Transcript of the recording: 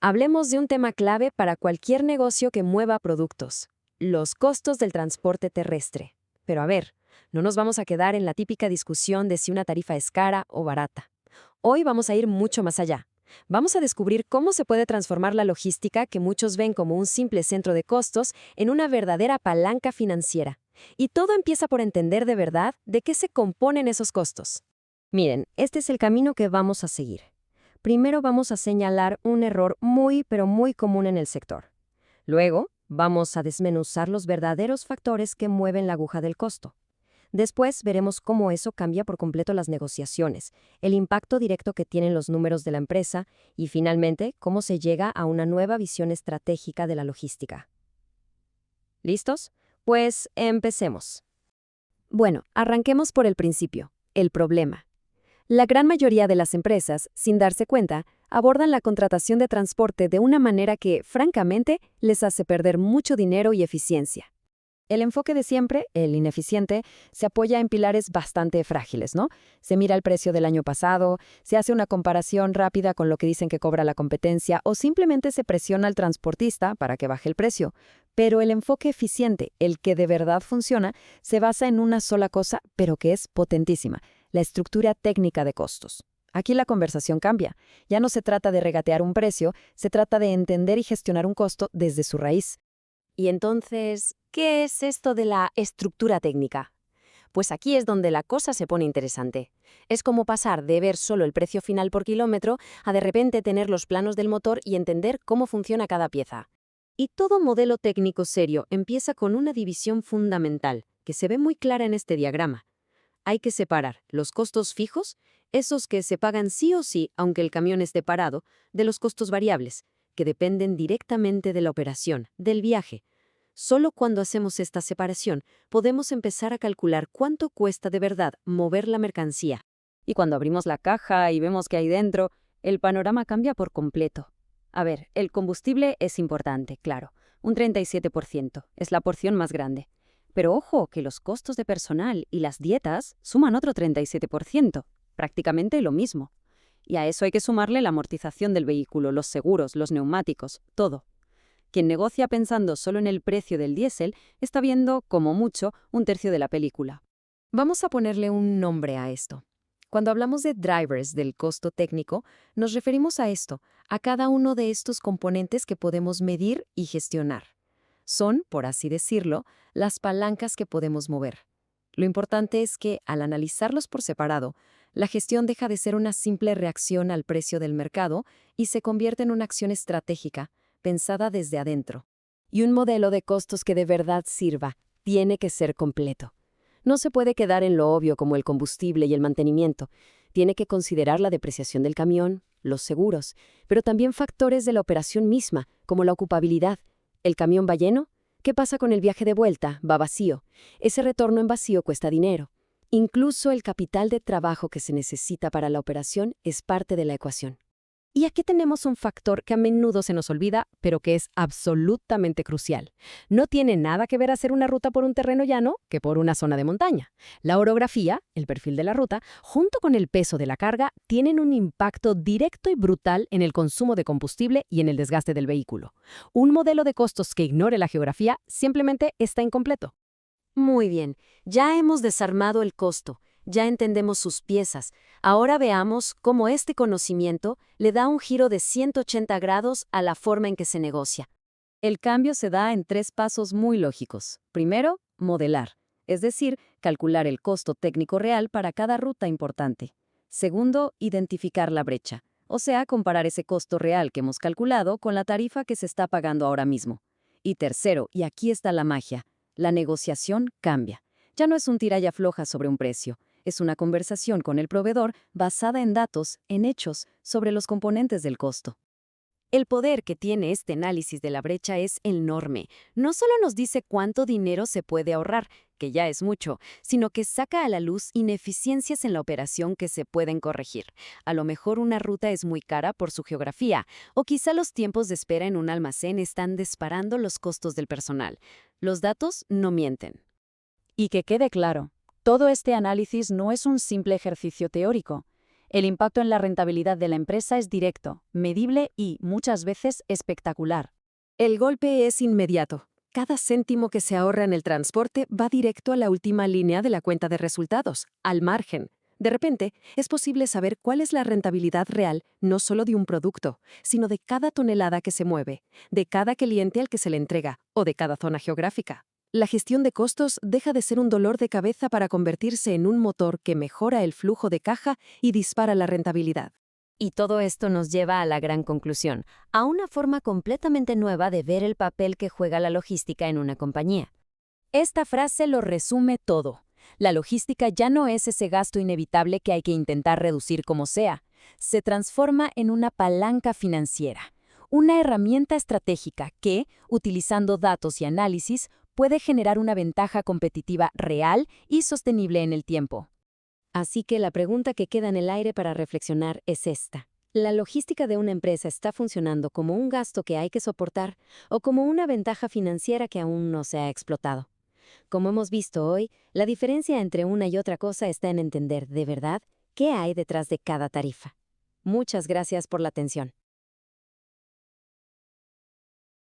Hablemos de un tema clave para cualquier negocio que mueva productos: los costos del transporte terrestre. Pero a ver, no nos vamos a quedar en la típica discusión de si una tarifa es cara o barata. Hoy vamos a ir mucho más allá. Vamos a descubrir cómo se puede transformar la logística que muchos ven como un simple centro de costos en una verdadera palanca financiera. Y todo empieza por entender de verdad de qué se componen esos costos. Miren, este es el camino que vamos a seguir. Primero vamos a señalar un error muy, pero muy común en el sector. Luego, vamos a desmenuzar los verdaderos factores que mueven la aguja del costo. Después veremos cómo eso cambia por completo las negociaciones, el impacto directo que tienen los números de la empresa y, finalmente, cómo se llega a una nueva visión estratégica de la logística. ¿Listos? Pues empecemos. Bueno, arranquemos por el principio, el problema. La gran mayoría de las empresas, sin darse cuenta, abordan la contratación de transporte de una manera que, francamente, les hace perder mucho dinero y eficiencia. El enfoque de siempre, el ineficiente, se apoya en pilares bastante frágiles, ¿no? Se mira el precio del año pasado, se hace una comparación rápida con lo que dicen que cobra la competencia o simplemente se presiona al transportista para que baje el precio. Pero el enfoque eficiente, el que de verdad funciona, se basa en una sola cosa, pero que es potentísima: la estructura técnica de costos. Aquí la conversación cambia. Ya no se trata de regatear un precio, se trata de entender y gestionar un costo desde su raíz. Y entonces, ¿qué es esto de la estructura técnica? Pues aquí es donde la cosa se pone interesante. Es como pasar de ver solo el precio final por kilómetro a de repente tener los planos del motor y entender cómo funciona cada pieza. Y todo modelo técnico serio empieza con una división fundamental, que se ve muy clara en este diagrama. Hay que separar los costos fijos, esos que se pagan sí o sí aunque el camión esté parado, de los costos variables, que dependen directamente de la operación, del viaje. Solo cuando hacemos esta separación podemos empezar a calcular cuánto cuesta de verdad mover la mercancía. Y cuando abrimos la caja y vemos qué hay dentro, el panorama cambia por completo. A ver, el combustible es importante, claro, un 37%, es la porción más grande. Pero ojo, que los costos de personal y las dietas suman otro 37%, prácticamente lo mismo. Y a eso hay que sumarle la amortización del vehículo, los seguros, los neumáticos, todo. Quien negocia pensando solo en el precio del diésel está viendo, como mucho, un tercio de la película. Vamos a ponerle un nombre a esto. Cuando hablamos de drivers del costo técnico, nos referimos a esto, a cada uno de estos componentes que podemos medir y gestionar. Son, por así decirlo, las palancas que podemos mover. Lo importante es que, al analizarlos por separado, la gestión deja de ser una simple reacción al precio del mercado y se convierte en una acción estratégica, pensada desde adentro. Y un modelo de costos que de verdad sirva tiene que ser completo. No se puede quedar en lo obvio como el combustible y el mantenimiento. Tiene que considerar la depreciación del camión, los seguros, pero también factores de la operación misma, como la ocupabilidad. ¿El camión va lleno? ¿Qué pasa con el viaje de vuelta? Va vacío. Ese retorno en vacío cuesta dinero. Incluso el capital de trabajo que se necesita para la operación es parte de la ecuación. Y aquí tenemos un factor que a menudo se nos olvida, pero que es absolutamente crucial. No tiene nada que ver hacer una ruta por un terreno llano que por una zona de montaña. La orografía, el perfil de la ruta, junto con el peso de la carga, tienen un impacto directo y brutal en el consumo de combustible y en el desgaste del vehículo. Un modelo de costos que ignore la geografía simplemente está incompleto. Muy bien, ya hemos desarmado el costo. Ya entendemos sus piezas. Ahora veamos cómo este conocimiento le da un giro de 180 grados a la forma en que se negocia. El cambio se da en 3 pasos muy lógicos. Primero, modelar, es decir, calcular el costo técnico real para cada ruta importante. Segundo, identificar la brecha, o sea, comparar ese costo real que hemos calculado con la tarifa que se está pagando ahora mismo. Y tercero, y aquí está la magia, la negociación cambia. Ya no es un tira y afloja sobre un precio. Es una conversación con el proveedor basada en datos, en hechos, sobre los componentes del costo. El poder que tiene este análisis de la brecha es enorme. No solo nos dice cuánto dinero se puede ahorrar, que ya es mucho, sino que saca a la luz ineficiencias en la operación que se pueden corregir. A lo mejor una ruta es muy cara por su geografía, o quizá los tiempos de espera en un almacén están disparando los costos del personal. Los datos no mienten. Y que quede claro, todo este análisis no es un simple ejercicio teórico. El impacto en la rentabilidad de la empresa es directo, medible y, muchas veces, espectacular. El golpe es inmediato. Cada céntimo que se ahorra en el transporte va directo a la última línea de la cuenta de resultados, al margen. De repente, es posible saber cuál es la rentabilidad real no solo de un producto, sino de cada tonelada que se mueve, de cada cliente al que se le entrega o de cada zona geográfica. La gestión de costos deja de ser un dolor de cabeza para convertirse en un motor que mejora el flujo de caja y dispara la rentabilidad. Y todo esto nos lleva a la gran conclusión, a una forma completamente nueva de ver el papel que juega la logística en una compañía. Esta frase lo resume todo. La logística ya no es ese gasto inevitable que hay que intentar reducir como sea. Se transforma en una palanca financiera, una herramienta estratégica que, utilizando datos y análisis, puede generar una ventaja competitiva real y sostenible en el tiempo. Así que la pregunta que queda en el aire para reflexionar es esta. ¿La logística de una empresa está funcionando como un gasto que hay que soportar o como una ventaja financiera que aún no se ha explotado? Como hemos visto hoy, la diferencia entre una y otra cosa está en entender, de verdad, qué hay detrás de cada tarifa. Muchas gracias por la atención.